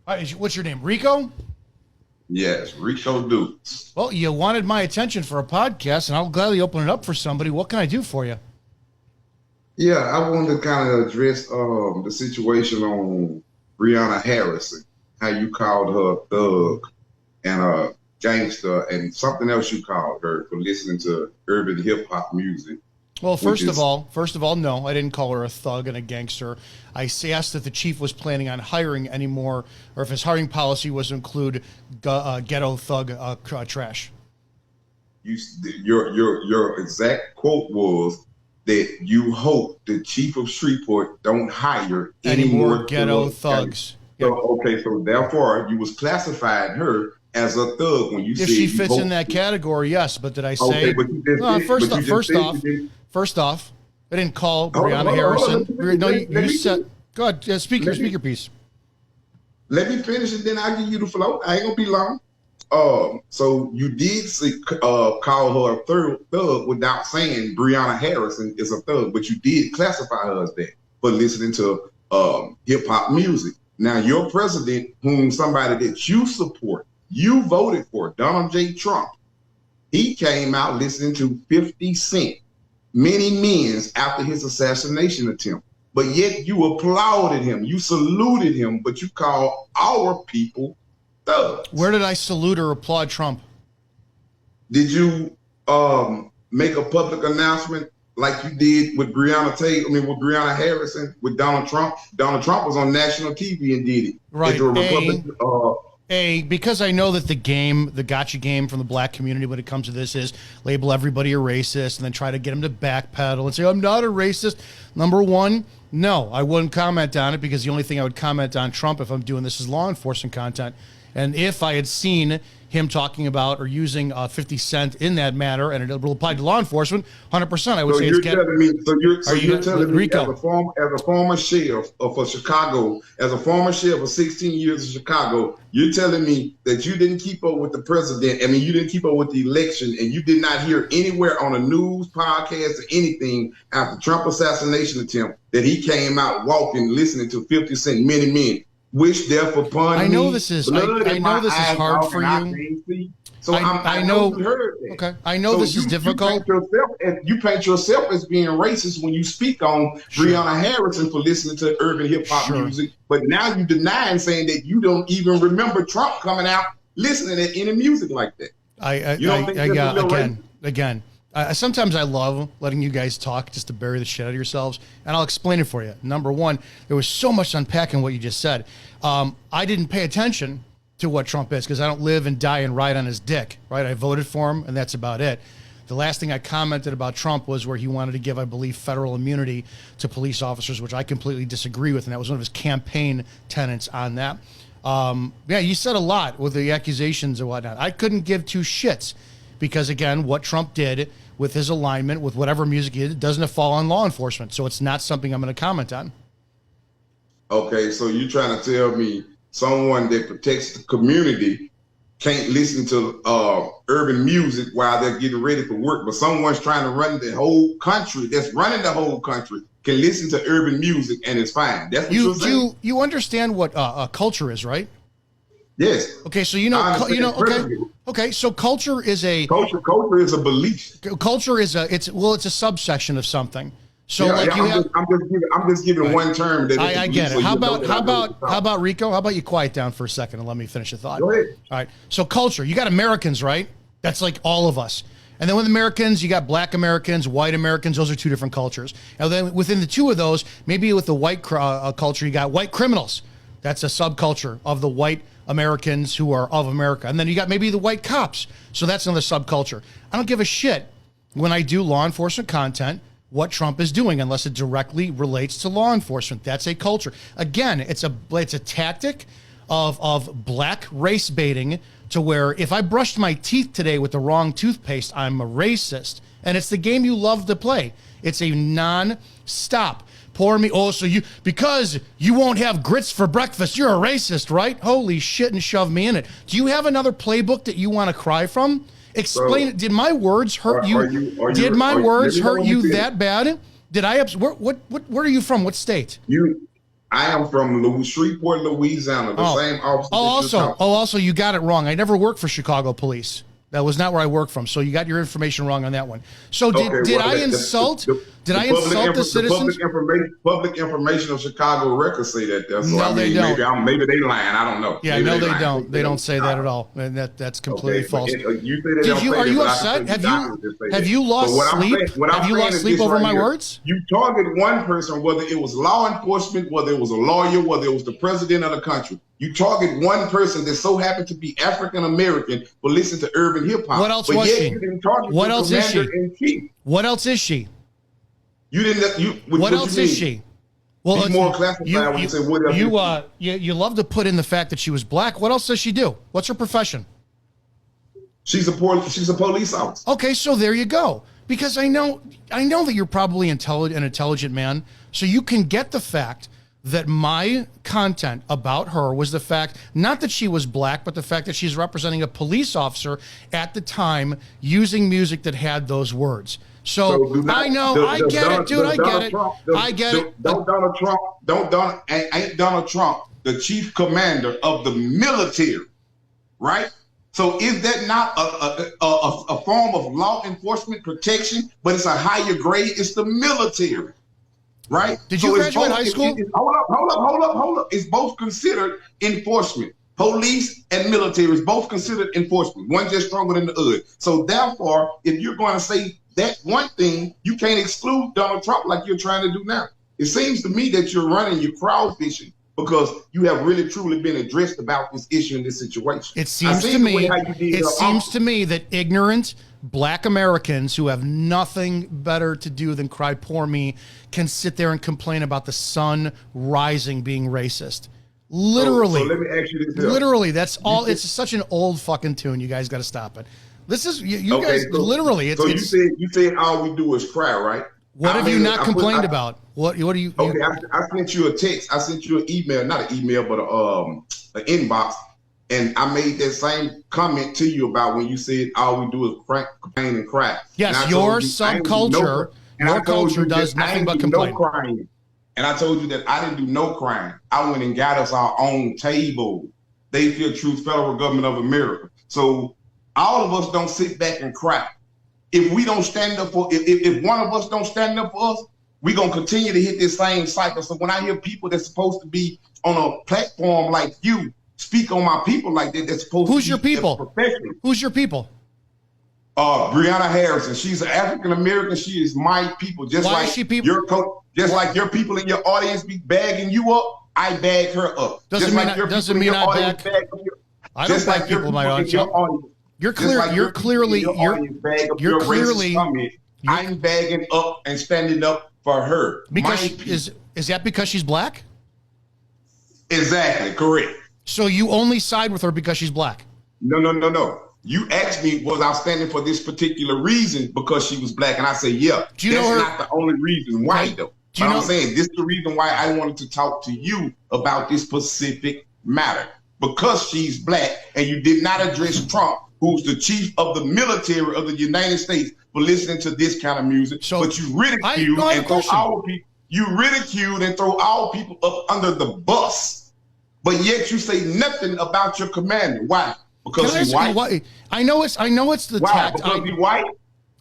What's your name? Rico? Yes, Rico Dukes. Well, you wanted my attention for a podcast, and I'll gladly open it up for somebody. What can I do for you? Yeah, I wanted to kind of address the situation on Breanna Harrison, how you called her a thug and a gangster, and something else you called her for listening to urban hip hop music. Well, first of all, no, I didn't call her a thug and a gangster. I asked if the chief was planning on hiring any more, or if his hiring policy was to include ghetto thug trash. Your exact quote was that you hope the chief of Shreveport don't hire any more ghetto thugs. So okay, so therefore you was classifying her as a thug when you said she fits in that category. Yes, but did I say? Okay, but you just First off, I didn't call Breanna Harrison. No, you said. Go ahead, speak your piece. Let me finish it, then I'll give you the flow. I ain't gonna be long. So you did call her a thug without saying Breanna Harrison is a thug, but you did classify her as that for listening to hip hop music. Now your president, whom somebody that you support, you voted for, Donald J. Trump, he came out listening to 50 Cent, many men's after his assassination attempt. But yet you applauded him, you saluted him, but you called our people thugs. Where did I salute or applaud Trump? Did you make a public announcement like you did with Breanna Harrison with Donald Trump? Donald Trump was on national TV and did it. Right. Because I know that the gotcha game from the black community when it comes to this is label everybody a racist and then try to get them to backpedal and say, I'm not a racist. Number one, no, I wouldn't comment on it because the only thing I would comment on Trump if I'm doing this is law enforcement content. And if I had seen him talking about or using 50 Cent in that matter, and it will apply to law enforcement, 100%, I would say it's telling me, you're telling me as a former sheriff of Chicago, as a former sheriff of 16 years in Chicago, you're telling me that you didn't keep up with the president. I mean, you didn't keep up with the election, and you did not hear anywhere on a news podcast or anything after Trump assassination attempt that he came out walking, listening to 50 Cent, many men. Wish death upon me. I know this is hard for you. So I know you heard that. Okay, I know this is difficult. You paint yourself as being racist when you speak on Breanna Harrison for listening to urban hip hop music, but now you deny and saying that you don't even remember Trump coming out listening to any music like that. Again. Sometimes I love letting you guys talk just to bury the shit out of yourselves, and I'll explain it for you. Number one, there was so much unpacking what you just said. I didn't pay attention to what Trump is because I don't live and die and ride on his dick, right? I voted for him, and that's about it. The last thing I commented about Trump was where he wanted to give, I believe, federal immunity to police officers, which I completely disagree with, and that was one of his campaign tenets on that. You said a lot with the accusations and whatnot. I couldn't give two shits because, again, what Trump did with his alignment, with whatever music he did, doesn't fall on law enforcement. So it's not something I'm going to comment on. Okay, so you're trying to tell me someone that protects the community can't listen to urban music while they're getting ready for work, but someone's trying to run the whole country, that's running the whole country, can listen to urban music and it's fine. That's what you're saying? You understand what culture is, right? Yes. Okay, so okay, so culture is a belief. Culture is it's a subsection of something. So I'm just giving one term that I get it. How about Rico? How about you quiet down for a second and let me finish the thought? Go ahead. All right. So culture, you got Americans, right? That's like all of us. And then with Americans, you got black Americans, white Americans. Those are two different cultures. And then within the two of those, maybe with the white culture, you got white criminals. That's a subculture of the white Americans who are of America. And then you got maybe the white cops. So that's another subculture. I don't give a shit when I do law enforcement content what Trump is doing unless it directly relates to law enforcement. That's a culture. Again, it's a tactic of black race baiting to where if I brushed my teeth today with the wrong toothpaste, I'm a racist. And it's the game you love to play. It's a non-stop. Pour me, because you won't have grits for breakfast, you're a racist, right? Holy shit, and shove me in it. Do you have another playbook that you want to cry from? Explain it. Did my words hurt you? Did my words hurt you that bad? Did I? Where are you from? What state? I am from Shreveport, Louisiana. The same office. Also, you got it wrong. I never worked for Chicago police. That was not where I work from. So you got your information wrong on that one. So did I insult the citizens? Public information of Chicago records say that. So no, they don't. Maybe they lying. I don't know. Yeah, maybe no, they don't. They don't say that at all. And that's completely false. You say they are you upset? Have you lost sleep? Have you lost sleep over my words? You target one person, whether it was law enforcement, whether it was a lawyer, whether it was the president of the country. You target one person that so happened to be African American, but listen to urban hip hop. What else was she? What else is she? What else is she? You didn't. What else is she? Well, be more classified when you say what else. You love to put in the fact that she was black. What else does she do? What's her profession? She's a police officer. Okay, so there you go. Because I know that you're probably an intelligent man, so you can get the fact that my content about her was the fact, not that she was black, but the fact that she's representing a police officer at the time using music that had those words. So I know, I get it, dude. I get it. I get it. Ain't Donald Trump the chief commander of the military, right? So is that not a form of law enforcement protection, but it's a higher grade? It's the military. Right? Did you graduate high school? Hold up. It's both considered enforcement. Police and military is both considered enforcement. One just stronger than the other. So therefore, if you're going to say that one thing, you can't exclude Donald Trump like you're trying to do now. It seems to me that you're crowd fishing because you have really truly been addressed about this issue and this situation. It seems to me that ignorant black Americans who have nothing better to do than cry poor me can sit there and complain about the sun rising being racist. Literally. So let me ask you this. Literally, that's all. It's such an old fucking tune. You guys got to stop it. This is you guys. Literally, you said all we do is cry, right? What have you not complained about? What do you? Okay, I sent you a text. I sent you an email, not an email, but an inbox. And I made that same comment to you about when you said all we do is complain and cry. Yes, your subculture, your culture does nothing but complain. And I told you that I didn't do no crime. I went and got us our own table. Theyfeartruth Federal Government of America. So all of us don't sit back and cry. If we don't stand up for, if one of us don't stand up for us, we're going to continue to hit this same cycle. So when I hear people that's supposed to be on a platform like you, speak on my people like that, that's supposed Who's to your be people? Who's your people? Breanna Harrison. She's an African American. She is my people. Just Why like is she people? Just like your people in your audience be bagging you up, I bag her up. Doesn't mean I bag. I don't bag people in my audience. You're clearly. I'm bagging up and standing up for her. Because is that because she's black? Exactly, correct. So you only side with her because she's black? No. You asked me, was I standing for this particular reason because she was black? And I say, yeah. That's not the only reason why, though. But I'm saying this is the reason why I wanted to talk to you about this specific matter. Because she's black and you did not address Trump, who's the chief of the military of the United States, for listening to this kind of music. But you ridiculed and throw our people. You ridiculed and throw our people up under the bus. But yet you say nothing about your commander. Why? Because he's white. I know it's the tactic. Because he's white.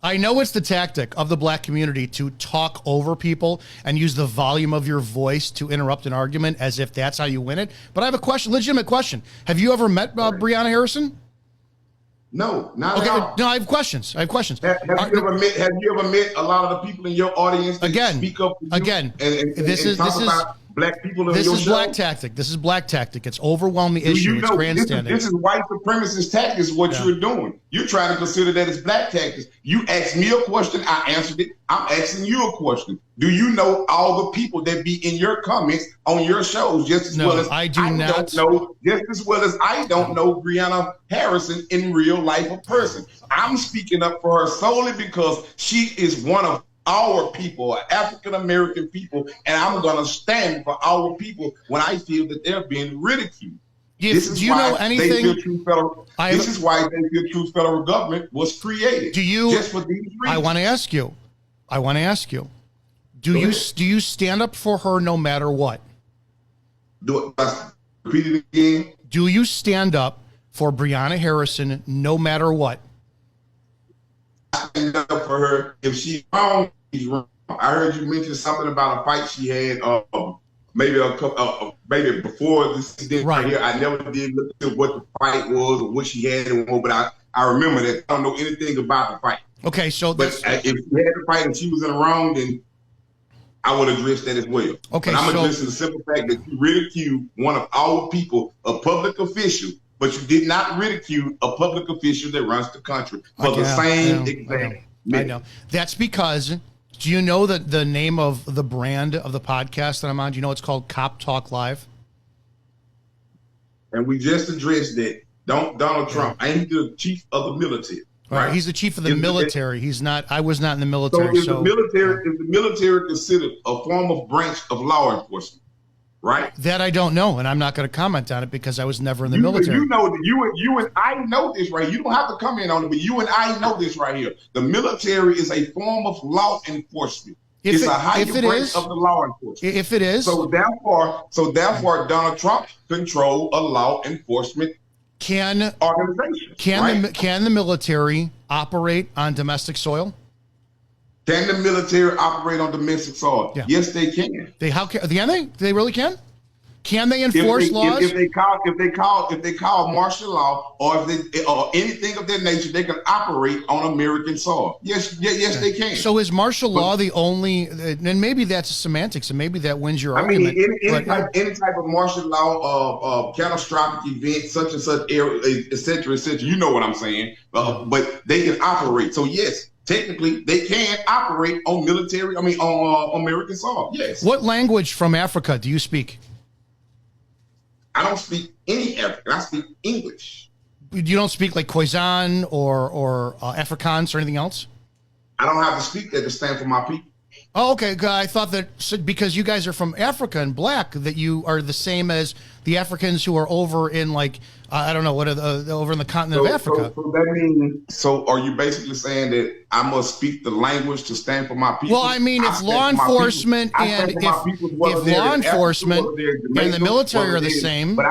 I know it's the tactic of the black community to talk over people and use the volume of your voice to interrupt an argument as if that's how you win it. But I have a question, legitimate question. Have you ever met Breanna Harrison? No, not at all. No, I have questions. Have you ever met a lot of the people in your audience that speak up for you and talk about black people in your show? This is black tactic. It's overwhelm the issue. It's grandstanding. This is white supremacist tactics, what you're doing. You're trying to consider that as black tactics. You asked me a question, I answered it. I'm asking you a question. Do you know all the people that be in your comments on your shows just as well as I don't know Breanna Harrison in real life, a person? I'm speaking up for her solely because she is one of our people, African-American people, and I'm going to stand for our people when I feel that they're being ridiculed. This is why Theyfeartruth Federal Government was created. Just for these reasons. I want to ask you. Do you stand up for her no matter what? Do I repeat it again? Do you stand up for Breanna Harrison no matter what? I stand up for her. If she's wrong, she's wrong. I heard you mention something about a fight she had, maybe a couple, maybe before this incident right here. I never did look at what the fight was or what she had, but I remember that. I don't know anything about the fight. Okay, so but if she had the fight and she was in the wrong, then I would address that as well. Okay, but I'm addressing the simple fact that you ridiculed one of our people, a public official, but you did not ridicule a public official that runs the country for the same exact. I know. That's because, do you know that the name of the brand of the podcast that I'm on, do you know it's called Cop Talk Live? And we just addressed that. Donald Trump ain't the chief of the military. Right. He's the chief of the military. He's not. I was not in the military. So is the military considered a form of branch of law enforcement? Right. That I don't know, and I'm not going to comment on it because I was never in the military. You know that you and I know this right. You don't have to comment on it, but you and I know this right here. The military is a form of law enforcement. It's a higher branch of the law enforcement. If it is, so therefore, Donald Trump control a law enforcement organization. Can the military operate on domestic soil? Can the military operate on domestic soil? Yeah. Yes, they can. Can they? They really can? Can they enforce laws? If they call martial law or anything of that nature, they can operate on American soil. Yes, they can. So is martial law the only? And maybe that's semantics, and maybe that wins your argument. Any type of martial law, catastrophic event, such and such, et cetera, et cetera. You know what I'm saying? But they can operate. So yes. Technically, they can operate on on American soil. Yes. What language from Africa do you speak? I don't speak any African. I speak English. You don't speak like Khoisan or Afrikaans or anything else? I don't have to speak that to stand for my people. Oh, okay. I thought that because you guys are from Africa and black, that you are the same as the Africans who are over in I don't know what over in the continent of Africa. So that means, are you basically saying that I must speak the language to stand for my people? Well, I mean, if law enforcement and if law enforcement and the military are the same, but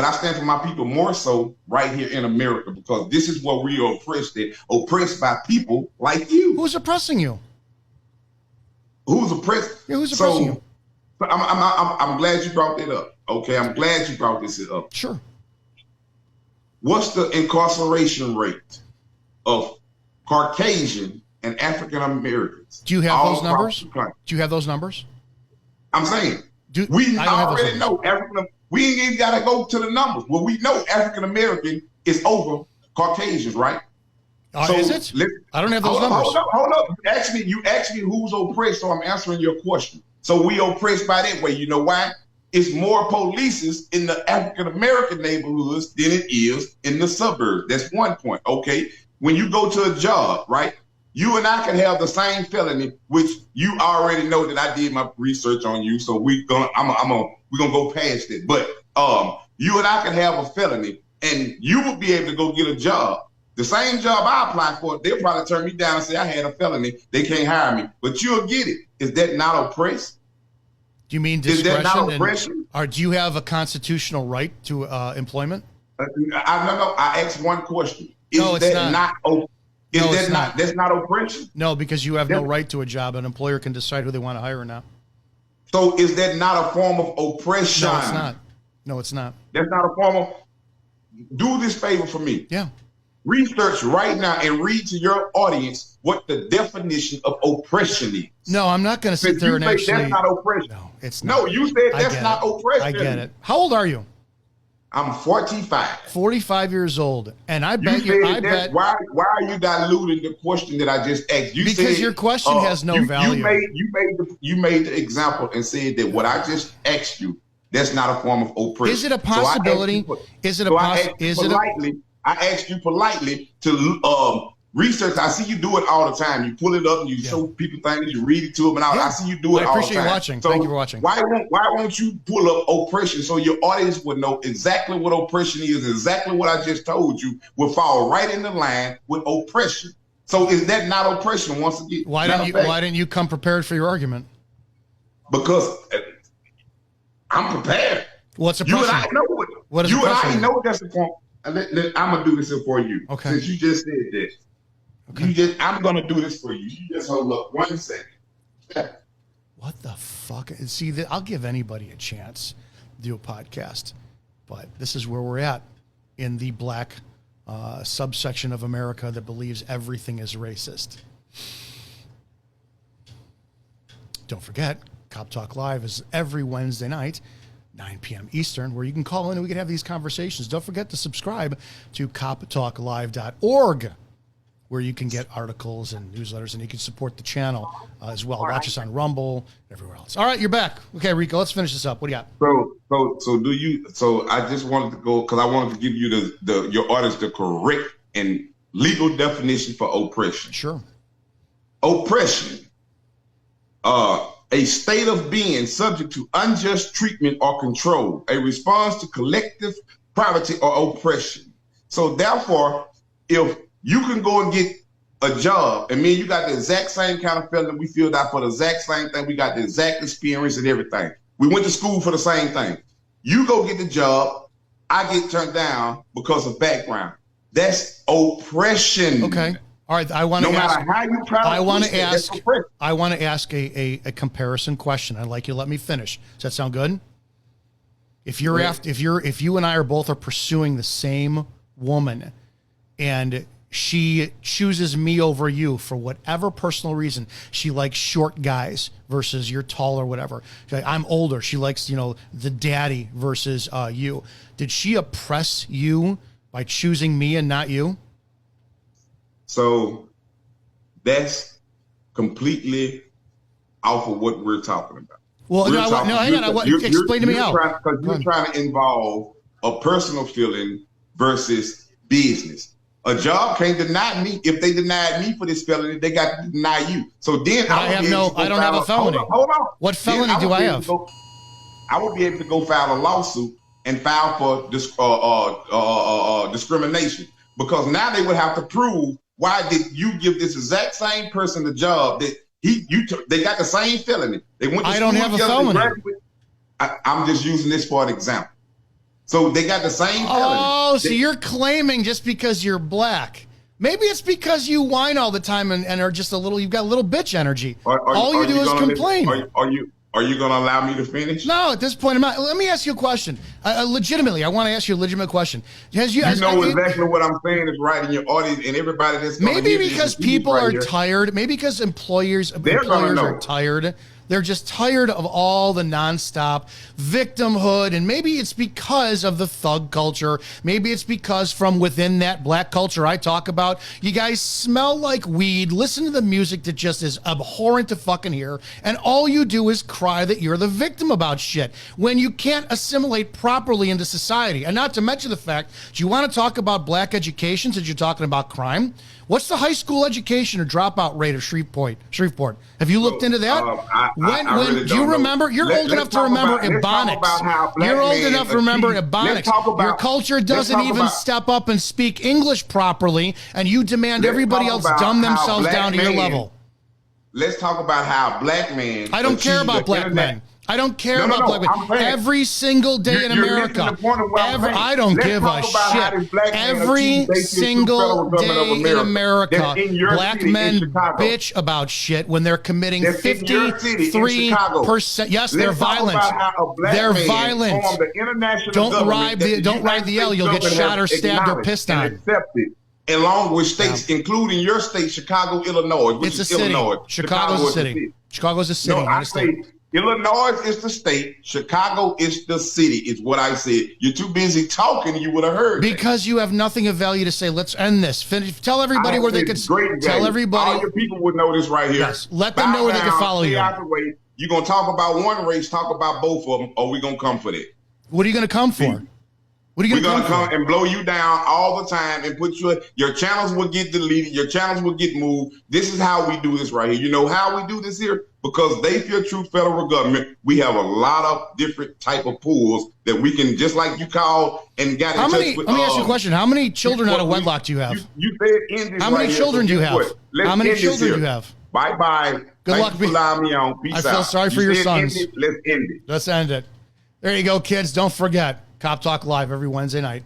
I stand for my people more so right here in America because this is where we are oppressed by people like you. Who's oppressing you? Who's oppressed? Yeah, who's oppressing you? I'm glad you brought that up. Okay, I'm glad you brought this up. Sure. What's the incarceration rate of Caucasian and African Americans? Do you have those numbers? Do you have those numbers? I'm saying we already know African. We ain't even got to go to the numbers. Well, we know African American is over Caucasians, right? Is it? I don't have those numbers. Hold up. You asked me who's oppressed, so I'm answering your question. So we oppressed by that way. You know why? It's more police in the African American neighborhoods than it is in the suburbs. That's one point. Okay. When you go to a job, right? You and I can have the same felony, which you already know that I did my research on you. So we're gonna go past it. But you and I can have a felony, and you will be able to go get a job. The same job I apply for, they'll probably turn me down and say I had a felony. They can't hire me, but you'll get it. Is that not oppressed? Do you mean discretion? Is that not oppression? Or do you have a constitutional right to employment? No. I asked one question. That's not oppression? No, because you have no right to a job. An employer can decide who they want to hire or not. So is that not a form of oppression? No, it's not. No, it's not. That's not a form of. Do this favor for me. Yeah. Research right now and read to your audience what the definition of oppression is. No, I'm not going to sit there and actually. That's not oppression. No, it's not. No, you said that's not oppression. I get it. How old are you? I'm 45. 45 years old, and I bet you. Why are you diluting the question that I just asked? You because said, your question has no value. You made the example and said that what I just asked you, that's not a form of oppression. Is it a possibility? I asked you politely to research. I see you do it all the time. You pull it up and you show people things. You read it to them, and I see you do it all the time. I appreciate you watching. Thank you for watching. Why won't you pull up oppression so your audience would know exactly what oppression is? Exactly what I just told you would fall right in the line with oppression. So is that not oppression? Once again, why didn't you come prepared for your argument? Because I'm prepared. What's You and oppression? I know what. What is You and oppression? I know that's the point. I'm gonna do this here for you. Okay. Since you just said this, Okay. I'm gonna do this for you. You just hold up 1 second. What the fuck? See, I'll give anybody a chance to do a podcast, but this is where we're at in the black subsection of America that believes everything is racist. Don't forget, Cop Talk Live is every Wednesday night, 9 p.m. Eastern, where you can call in and we can have these conversations. Don't forget to subscribe to coptalklive.org, where you can get articles and newsletters, and you can support the channel as well. Watch us on Rumble, everywhere else. All right, you're back. Okay, Rico, let's finish this up. What do you got? So I just wanted to go because I wanted to give you your audience the correct and legal definition for oppression. Sure. Oppression, a state of being subject to unjust treatment or control, a response to collective poverty or oppression. So therefore, if you can go and get a job, and me and you got the exact same kind of feeling, we filled out for the exact same thing, we got the exact experience and everything. We went to school for the same thing. You go get the job, I get turned down because of background. That's oppression. Okay. All right. I want to ask. No matter how you try to I want to twist it, ask. I want to ask a comparison question. I'd like you to let me finish. Does that sound good? If you and I are both pursuing the same woman, and she chooses me over you for whatever personal reason, she likes short guys versus you're tall or whatever. I'm older. She likes, the daddy versus you. Did she oppress you by choosing me and not you? So that's completely off of what we're talking about. Well, hang on. Explain to me how. Because you're trying to involve a personal feeling versus business. A job can't deny me. If they denied me for this felony, they got to deny you. So then I don't have a felony. Hold on. What felony do I have? I would be able to go file a lawsuit and file for discrimination, because now they would have to prove, why did you give this exact same person the job that they got the same felony? They went to I don't have a felony. I'm just using this for an example. So they got the same felony. Oh, so you're claiming just because you're black. Maybe it's because you whine all the time and are just you've got a little bitch energy. All you do is complain. Are you going to allow me to finish? No, at this point, I'm not. Let me ask you a question. Legitimately, I want to ask you a legitimate question. Exactly what I'm saying is right in your audience and everybody that's maybe because people are tired. Maybe because employers are tired. They're just tired of all the nonstop victimhood. And maybe it's because of the thug culture. Maybe it's because from within that black culture I talk about, you guys smell like weed, listen to the music that just is abhorrent to fucking hear, and all you do is cry that you're the victim about shit when you can't assimilate properly into society. And not to mention the fact, do you want to talk about black education since you're talking about crime? What's the high school education or dropout rate of Shreveport? Have you looked into that? Do you remember? You're old enough to remember Ebonics. You're old enough to remember Ebonics. Your culture doesn't even step up and speak English properly, and you demand everybody else dumb themselves down to your level. Let's talk about how black men. I don't care about black men. I don't care about black men. Every single day in America. I don't give a shit. Every single day in America, black men bitch about shit when they're committing 53%. Yes, they're violent. They're violent. Don't ride the L. You'll get shot or stabbed or pissed on. Along with states, including your state, Chicago, Illinois, which is Illinois. Chicago's a city. Chicago's a city, not a state. Illinois is the state. Chicago is the city, is what I said. You're too busy talking. You would have heard. Because you have nothing of value to say. Let's end this. Finish. Tell everybody where they could. Tell everybody. All your people would know this right here. Yes. Let them know where they can follow you. You're going to talk about one race, talk about both of them, or we're going to come for that. What are you going to come for? What are you going to come and blow you down all the time and put your channels will get deleted. Your channels will get moved. This is how we do this right here. You know how we do this here? Because Theyfeartruth Federal Government, we have a lot of different type of pools that we can, just like you called and got in touch with. Let me ask you a question. How many children out of wedlock do you have? You said end this. How many children do you have? How many children do you have? Bye-bye. Good luck. Thanks for allowing me on. Peace out. I feel sorry for your sons. Let's end it. Let's end it. There you go, kids. Don't forget, Cop Talk Live every Wednesday night.